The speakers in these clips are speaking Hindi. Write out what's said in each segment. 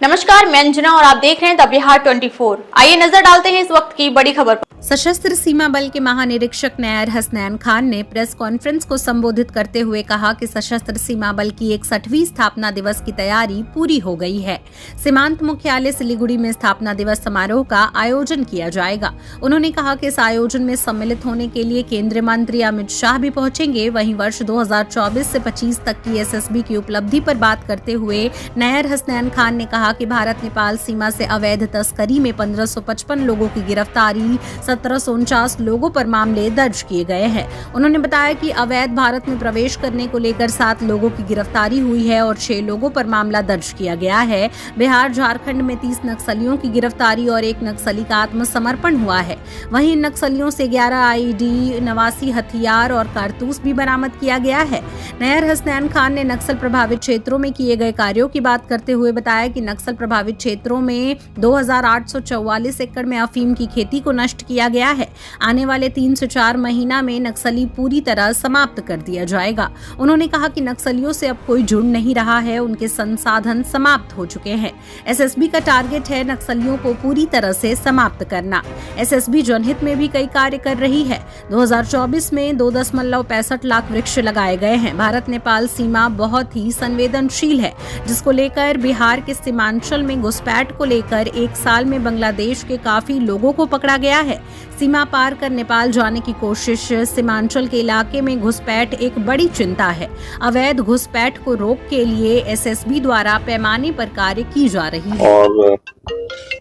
नमस्कार, मैं अंजना और आप देख रहे हैं द बिहार 24। आइए नजर डालते हैं इस वक्त की बड़ी खबर पर। सशस्त्र सीमा बल के महानिरीक्षक नायर हसनैन खान ने प्रेस कॉन्फ्रेंस को संबोधित करते हुए कहा कि सशस्त्र सीमा बल की 61वीं स्थापना दिवस की तैयारी पूरी हो गई है। सीमांत मुख्यालय सिलीगुड़ी में स्थापना दिवस समारोह का आयोजन किया जाएगा। उन्होंने कहा कि इस आयोजन में सम्मिलित होने के लिए केंद्रीय मंत्री अमित शाह भी पहुंचेंगे। वहीं वर्ष 2024 से 25 तक की एसएसबी की उपलब्धि पर बात करते हुए नायर हसनैन खान ने कहा कि भारत नेपाल सीमा से अवैध तस्करी में 1555 लोगों की गिरफ्तारी, 1749 लोगों पर मामले दर्ज किए गए हैं। उन्होंने बताया कि अवैध भारत में प्रवेश करने को लेकर 7 लोगों की गिरफ्तारी हुई है और 6 लोगों पर मामला दर्ज किया गया है। बिहार झारखंड में 30 नक्सलियों की गिरफ्तारी और 1 नक्सली का आत्मसमर्पण हुआ है। वहीं इन नक्सलियों से 11 आईडी, 89 हथियार और कारतूस भी बरामद किया गया है। नायर हसनैन खान ने नक्सल प्रभावित क्षेत्रों में किए गए कार्यों की बात करते हुए बताया कि नक्सल प्रभावित क्षेत्रों में 2844 एकड़ में अफीम की खेती को नष्ट किया गया है। आने वाले 3 से 4 महीना में नक्सली पूरी तरह समाप्त कर दिया जाएगा। उन्होंने कहा कि नक्सलियों से अब कोई जुड़ नहीं रहा है, उनके संसाधन समाप्त हो चुके हैं। एसएसबी का टारगेट है नक्सलियों को पूरी तरह से समाप्त करना। एसएसबी जनहित में भी कई कार्य कर रही है। 2024 में 2.65 लाख वृक्ष लगाए गए हैं। भारत नेपाल सीमा बहुत ही संवेदनशील है, जिसको लेकर बिहार के सीमांचल में घुसपैठ को लेकर 1 साल में बांग्लादेश के काफी लोगों को पकड़ा गया है। सीमा पार कर नेपाल जाने की कोशिश, सीमांचल के इलाके में घुसपैठ एक बड़ी चिंता है। अवैध घुसपैठ को रोक के लिए एसएसबी द्वारा पैमाने पर कार्य की जा रही है। और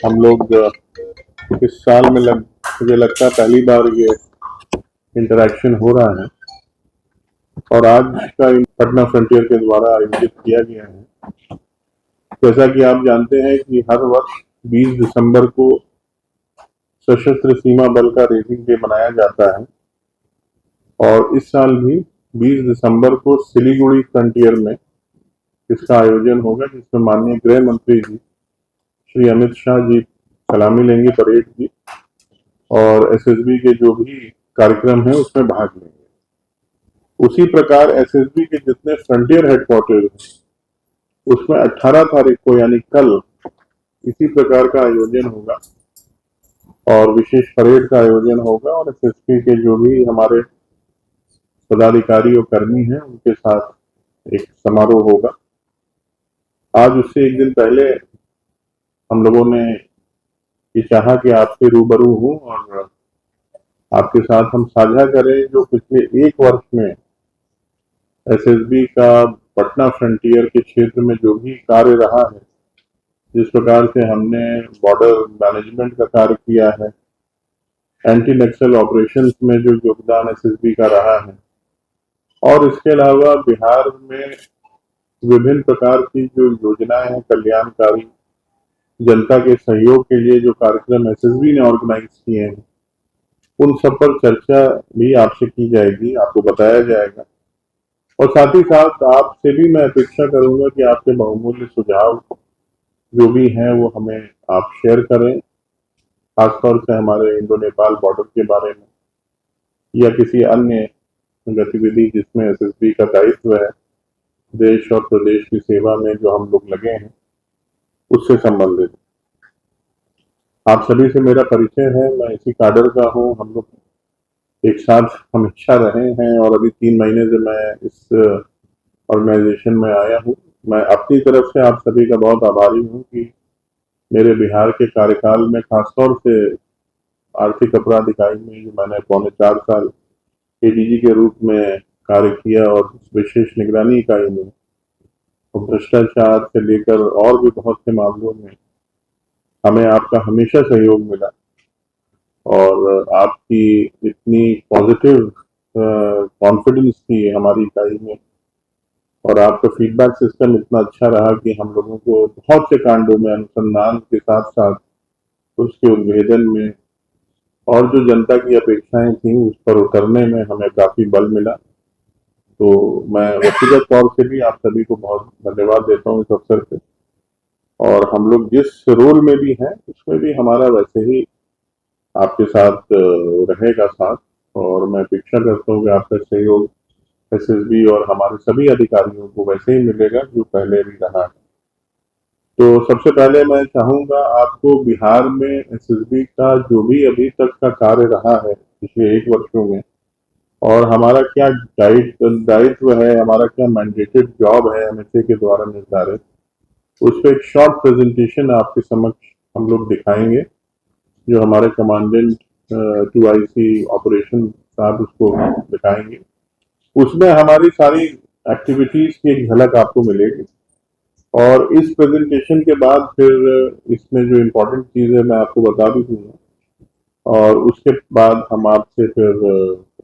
हम लोग इस साल में मुझे लगता है पहली बार ये इंटरेक्शन हो रहा है और आज का पटना फ्रंटियर के द्वारा आयोजित किया गया है। जैसा कि आप जानते हैं कि हर वर्ष 20 दिसंबर को सशस्त्र सीमा बल का रेजिंग डे मनाया जाता है और इस साल भी 20 दिसंबर को सिलीगुड़ी फ्रंटियर में इसका आयोजन होगा, जिसमें माननीय गृह मंत्री जी श्री अमित शाह जी सलामी लेंगे परेड की और एसएसबी के जो भी कार्यक्रम है उसमें भाग लेंगे। उसी प्रकार एसएसबी के जितने फ्रंटियर हेडक्वार्टर हैं उसमें 18 तारीख को यानी कल इसी प्रकार का आयोजन होगा और विशेष परेड का आयोजन होगा और एसएसबी के जो भी हमारे पदाधिकारी और कर्मी हैं उनके साथ एक समारोह होगा। आज उससे एक दिन पहले हम लोगों ने ये चाहा कि आपसे रूबरू हूं और आपके साथ हम साझा करें जो पिछले 1 वर्ष में एसएसबी का पटना फ्रंटियर के क्षेत्र में जो भी कार्य रहा है, जिस प्रकार से हमने बॉर्डर मैनेजमेंट का कार्य किया है, एंटी नक्सल ऑपरेशंस में जो योगदान एसएसबी का रहा है और इसके अलावा बिहार में विभिन्न प्रकार की जो योजनाएं हैं कल्याणकारी, जनता के सहयोग के लिए जो कार्यक्रम एसएसबी ने ऑर्गेनाइज किए हैं, उन सब पर चर्चा भी आपसे की जाएगी, आपको बताया जाएगा। और साथ ही साथ आपसे भी मैं अपेक्षा करूंगा कि आपके बहुमूल्य सुझाव जो भी हैं वो हमें आप शेयर करें, खासतौर से हमारे इंडो नेपाल बॉर्डर के बारे में या किसी अन्य गतिविधि जिसमें एसएसबी का दायित्व है देश और प्रदेश की सेवा में जो हम लोग लगे हैं उससे संबंधित। आप सभी से मेरा परिचय है, मैं इसी काडर का हूँ। हम लोग एक साथ हमेशा रहे हैं और अभी 3 महीने से मैं इस ऑर्गेनाइजेशन में आया हूँ। मैं अपनी तरफ से आप सभी का बहुत आभारी हूँ कि मेरे बिहार के कार्यकाल में खासतौर से आर्थिक अपराध इकाई में जो मैंने 4.25 साल एडीजी के रूप में कार्य किया और विशेष निगरानी इकाई में भ्रष्टाचार से लेकर और भी बहुत से मामलों में हमें आपका हमेशा सहयोग मिला और आपकी इतनी पॉजिटिव कॉन्फिडेंस थी हमारी इकाई में और आपका फीडबैक सिस्टम इतना अच्छा रहा कि हम लोगों को बहुत से कांडों में अनुसंधान के साथ साथ उसके उद्भेदन में और जो जनता की अपेक्षाएं थी उस पर उतरने में हमें काफी बल मिला। तो मैं व्यक्तिगत तौर से भी आप सभी को बहुत धन्यवाद देता हूँ इस अवसर पे और हम लोग जिस रोल में भी हैं उसमें भी हमारा वैसे ही आपके साथ रहेगा साथ और मैं अपेक्षा करता हूँ कि आपका सहयोग एसएसबी और हमारे सभी अधिकारियों को वैसे ही मिलेगा जो पहले भी रहा है। तो सबसे पहले मैं चाहूंगा आपको बिहार में एसएसबी का जो भी अभी तक का कार्य रहा है पिछले 1 वर्षों में, और हमारा क्या दायित्व है, हमारा क्या मैंडेटेड जॉब है एमएसए के द्वारा निर्धारित, उस पर एक शॉर्ट प्रेजेंटेशन आपके समक्ष हम लोग दिखाएंगे, जो हमारे कमांडेंट 2IC ऑपरेशन साहब उसको दिखाएंगे। उसमें हमारी सारी एक्टिविटीज की एक झलक आपको मिलेगी, और इस प्रेजेंटेशन के बाद फिर इसमें जो इम्पोर्टेंट चीज़ है मैं आपको बता भी दूंगा, और उसके बाद हम आपसे फिर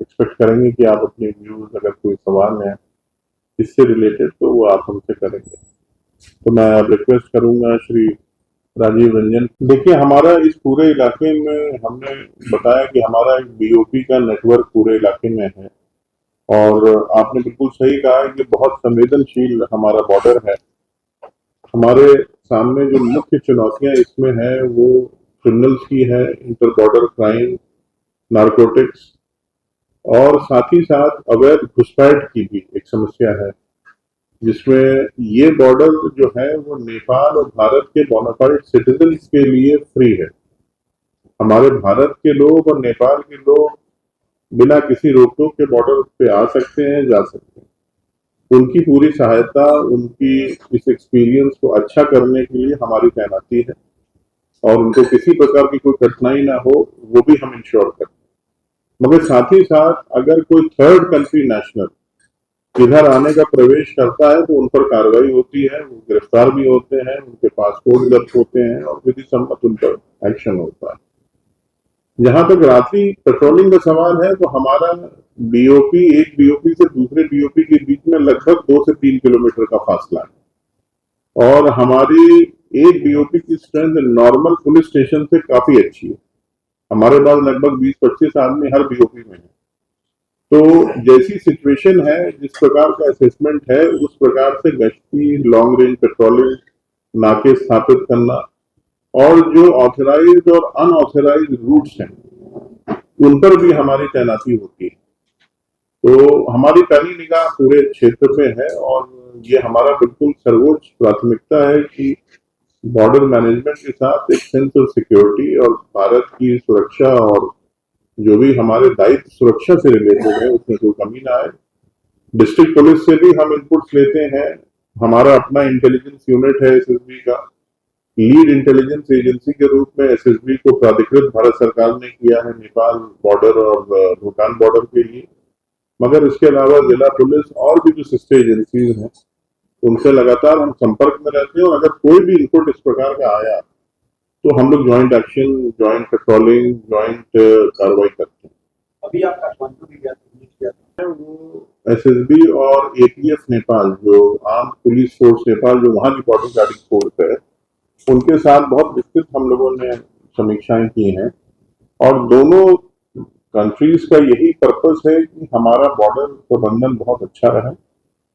एक्सपेक्ट करेंगे कि आप अपने व्यूज, अगर कोई सवाल है इससे रिलेटेड, तो वो आप हमसे करेंगे। तो मैं रिक्वेस्ट करूंगा श्री राजीव रंजन। देखिए, हमारा इस पूरे इलाके में हमने बताया कि हमारा एक बीओपी का नेटवर्क पूरे इलाके में है, और आपने बिल्कुल सही कहा कि बहुत संवेदनशील हमारा बॉर्डर है। हमारे सामने जो मुख्य चुनौतियां इसमें है वो क्रिमिनल्स की है, इंटर बॉर्डर क्राइम, नारकोटिक्स, और साथ ही साथ अवैध घुसपैठ की भी एक समस्या है, जिसमें ये बॉर्डर जो है वो नेपाल और भारत के बोनाफाइड सिटीजन्स के लिए फ्री है। हमारे भारत के लोग और नेपाल के लोग बिना किसी रोक टोक के बॉर्डर पे आ सकते हैं, जा सकते हैं। उनकी पूरी सहायता, उनकी इस एक्सपीरियंस को अच्छा करने के लिए हमारी तैनाती है, और उनको किसी प्रकार की कोई कठिनाई ना हो वो भी हम इंश्योर करते हैं। मगर साथ ही साथ अगर कोई थर्ड कंट्री नेशनल इधर आने का प्रवेश करता है तो उन पर कार्रवाई होती है, वो गिरफ्तार भी होते हैं, उनके पासपोर्ट जब्त होते हैं और विधि सम्मत उन पर एक्शन होता है। जहां तक रात्रि पेट्रोलिंग का सवाल है, तो हमारा बीओपी, एक बीओपी से दूसरे बीओपी के बीच में लगभग 2 से 3 किलोमीटर का फासला है, और हमारी एक बीओपी की स्ट्रेंथ नॉर्मल पुलिस स्टेशन से काफी अच्छी है। हमारे पास लगभग 20-25 आदमी हर बीओपी में है। तो जैसी सिचुएशन है, जिस प्रकार का असेसमेंट है, उस प्रकार से गश्ती, लॉन्ग रेंज पेट्रोलिंग, नाके स्थापित करना, और जो ऑथराइज्ड और अनऑथराइज्ड रूट्स हैं उन पर भी हमारी तैनाती होती है। तो हमारी पहली निगाह पूरे क्षेत्र पे है, और ये हमारा बिल्कुल सर्वोच्च प्राथमिकता है कि बॉर्डर मैनेजमेंट के साथ एक सेंस ऑफ सिक्योरिटी और भारत की सुरक्षा और जो भी हमारे दायित्व सुरक्षा से रिलेटेड है उसमें कोई कमी ना आए। डिस्ट्रिक्ट पुलिस से भी हम इनपुट्स लेते हैं। हमारा अपना इंटेलिजेंस यूनिट है एसएसबी का। लीड इंटेलिजेंस एजेंसी के रूप में एसएसबी को प्राधिकृत भारत सरकार ने किया है नेपाल बॉर्डर और भूटान बॉर्डर के लिए। मगर इसके अलावा जिला पुलिस और भी जो सिस्टर एजेंसीज हैं उनसे लगातार हम संपर्क में रहते हैं, और अगर कोई भी इनपुट इस प्रकार का आया तो हम लोग joint action, joint patrolling, joint कार्रवाई करते हैं। अभी आप काठमांडू भी गया वो एसएसबी और एटीएफ नेपाल, जो आर्म पुलिस फोर्स नेपाल, जो वहाँ की बॉर्डर गार्डिंग फोर्स है, उनके साथ बहुत विस्तृत हम लोगों ने समीक्षाएं की हैं, और दोनों कंट्रीज का यही पर्पस है कि हमारा बॉर्डर प्रबंधन बहुत अच्छा रहे,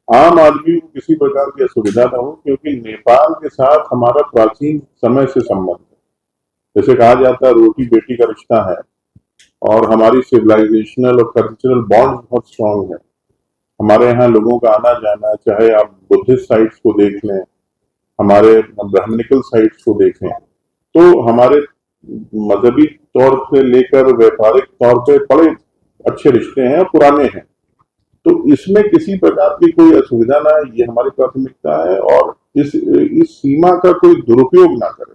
आम आदमी को किसी प्रकार की असुविधा न हो, क्योंकि नेपाल के साथ हमारा प्राचीन समय से संबंध है। जैसे कहा जाता है रोटी बेटी का रिश्ता है, और हमारी सिविलाइजेशनल और कल्चरल बॉन्ड बहुत स्ट्रांग है। हमारे यहाँ लोगों का आना जाना, चाहे आप बुद्धिस्ट साइट्स को देख लें, हमारे ब्राह्मणिकल साइट्स को देखें, तो हमारे मजहबी तौर से लेकर व्यापारिक तौर पे बड़े अच्छे रिश्ते हैं, पुराने हैं। तो इसमें किसी प्रकार की कोई असुविधा ना, ये हमारी प्राथमिकता है, और इस सीमा का कोई दुरुपयोग ना करे,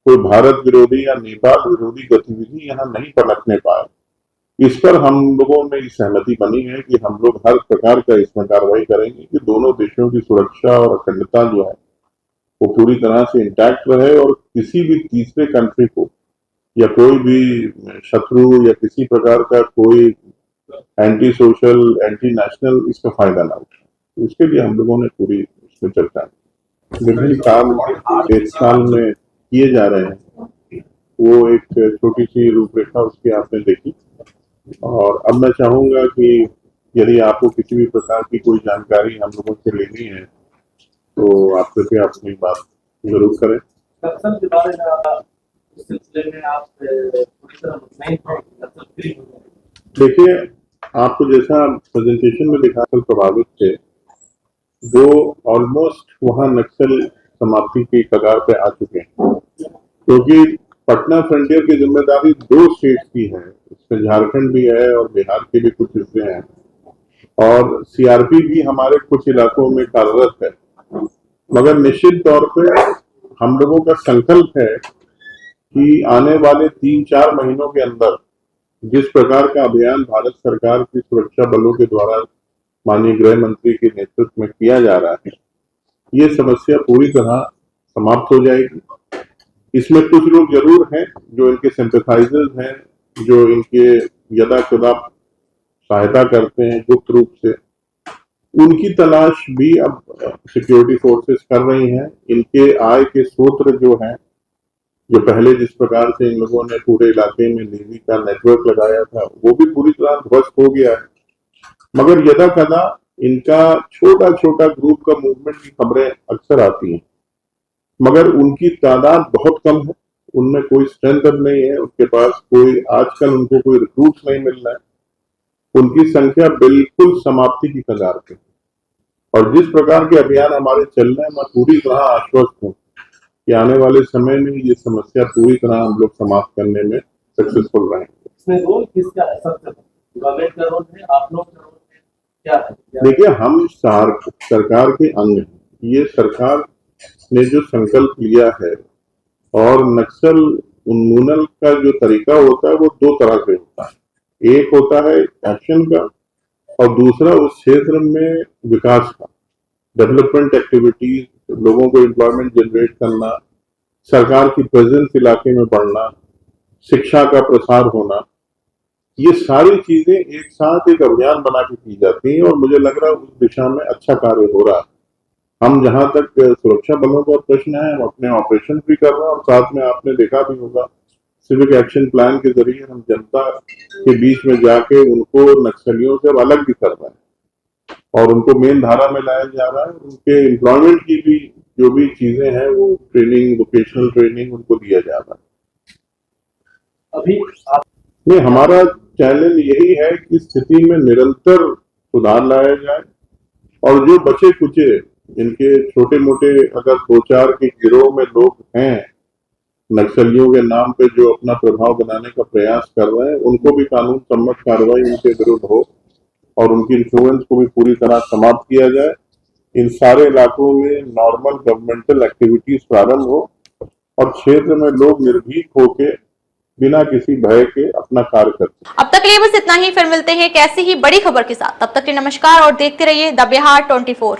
कोई भारत विरोधी या नेपाल विरोधी गतिविधि यहाँ नहीं पनपने पाए। इस पर हम लोगों में सहमति बनी है कि हम लोग हर प्रकार का इसमें कार्रवाई करेंगे कि दोनों देशों की सुरक्षा और अखंडता जो है वो पूरी तरह से इंटैक्ट रहे, और किसी भी तीसरे कंट्री को या कोई भी शत्रु या किसी प्रकार का कोई एंटी सोशल, एंटी नेशनल इसका फायदा ना उठाए। तो इसके लिए हम लोगों ने पूरी इसमें चर्चा विभिन्न काम एक साल में किए जा रहे हैं। वो एक छोटी सी रूपरेखा उसकी आपने देखी, और अब मैं चाहूंगा कि यदि आपको किसी भी प्रकार की कोई जानकारी हम लोगों से लेनी है तो आप कृपया अपनी बात जरूर करें। नक्सल के बारे में इस सिलसिले में आप पूरी तरह मुतमईन हैं कि नक्सल फ्री हो गए? देखिए, आपको जैसा प्रेजेंटेशन में दिखाकर प्रभावित थे, वो ऑलमोस्ट वहाँ नक्सल समाप्ति की कगार पे आ चुके हैं, क्योंकि पटना फ्रंटियर की जिम्मेदारी 2 स्टेट्स की है। इसमें झारखंड भी है और बिहार के भी कुछ हिस्से हैं, और सीआरपी भी हमारे कुछ इलाकों में कार्यरत है। मगर निश्चित तौर पे हम लोगों का संकल्प है कि आने वाले 3-4 महीनों के अंदर जिस प्रकार का अभियान भारत सरकार की सुरक्षा बलों के द्वारा माननीय गृह मंत्री के नेतृत्व में किया जा रहा है, ये समस्या पूरी तरह समाप्त हो जाएगी। इसमें कुछ लोग जरूर हैं जो इनके सिंपैथाइजर्स हैं, जो इनके यदा कदा सहायता करते हैं गुप्त रूप से, उनकी तलाश भी अब सिक्योरिटी फोर्सेस कर रही हैं। इनके आय के स्रोत जो हैं, जो पहले जिस प्रकार से इन लोगों ने पूरे इलाके में नेवी का नेटवर्क लगाया था, वो भी पूरी तरह ध्वस्त हो गया है। मगर यदा कदा इनका छोटा छोटा ग्रुप का मूवमेंट की खबरें अक्सर आती हैं, मगर उनकी तादाद बहुत कम है, उनमें कोई स्ट्रेंथ अब नहीं है, उनके पास कोई आजकल उनको कोई रिक्रूट्स नहीं मिल रहा है, उनकी संख्या बिल्कुल समाप्ति की कगार पे। और जिस प्रकार के अभियान हमारे चल रहे हैं, मैं पूरी तरह आश्वस्त हूँ कि आने वाले समय में ये समस्या पूरी तरह हम लोग समाप्त करने में सक्सेसफुल रहेंगे। इसमें रोल किसका है? सबसे गवर्नमेंट का रोल है, आप लोग का रोल है, क्या है? देखिए, हम सरकार के अंग हैं। ये सरकार ने जो संकल्प लिया है, और नक्सल उन्मूलन का जो तरीका होता है वो 2 तरह से होता है। एक होता है एक्शन का, और दूसरा उस क्षेत्र में विकास का, डेवलपमेंट एक्टिविटीज, लोगों को एम्प्लॉयमेंट जनरेट करना, सरकार की प्रेजेंस इलाके में बढ़ना, शिक्षा का प्रसार होना, ये सारी चीजें एक साथ एक अभियान बना के की जाती हैं, और मुझे लग रहा है उस दिशा में अच्छा कार्य हो रहा है। हम जहां तक सुरक्षा बलों का प्रश्न है, हम अपने ऑपरेशन भी कर रहे हैं, और साथ में आपने देखा भी होगा सिविक एक्शन प्लान के जरिए हम जनता के बीच में जाके उनको नक्सलियों से अलग भी कर रहे हैं, और उनको मेन धारा में लाया जा रहा है। उनके एम्प्लॉयमेंट की भी जो भी चीजें हैं, वो ट्रेनिंग, वोकेशनल ट्रेनिंग उनको दिया जा रहा है। अभी आप नहीं, हमारा चैलेंज यही है कि स्थिति में निरंतर सुधार लाया जाए, और जो बचे कुचे इनके छोटे मोटे अगर 2-4 के गिरोह में लोग हैं नक्सलियों के नाम पे जो अपना प्रभाव बनाने का प्रयास कर रहे हैं, उनको भी कानून सम्मत कार्रवाई उनके विरुद्ध हो, और उनकी इन्फ्लुएंस को भी पूरी तरह समाप्त किया जाए। इन सारे इलाकों में नॉर्मल गवर्नमेंटल एक्टिविटीज प्रारंभ हो, और क्षेत्र में लोग निर्भीक होके बिना किसी भय के अपना कार्य करते। अब तक के लिए बस इतना ही, फिर मिलते हैं एक ऐसी ही बड़ी खबर के साथ। तब तक के लिए नमस्कार और देखते रहिए द बिहार 24।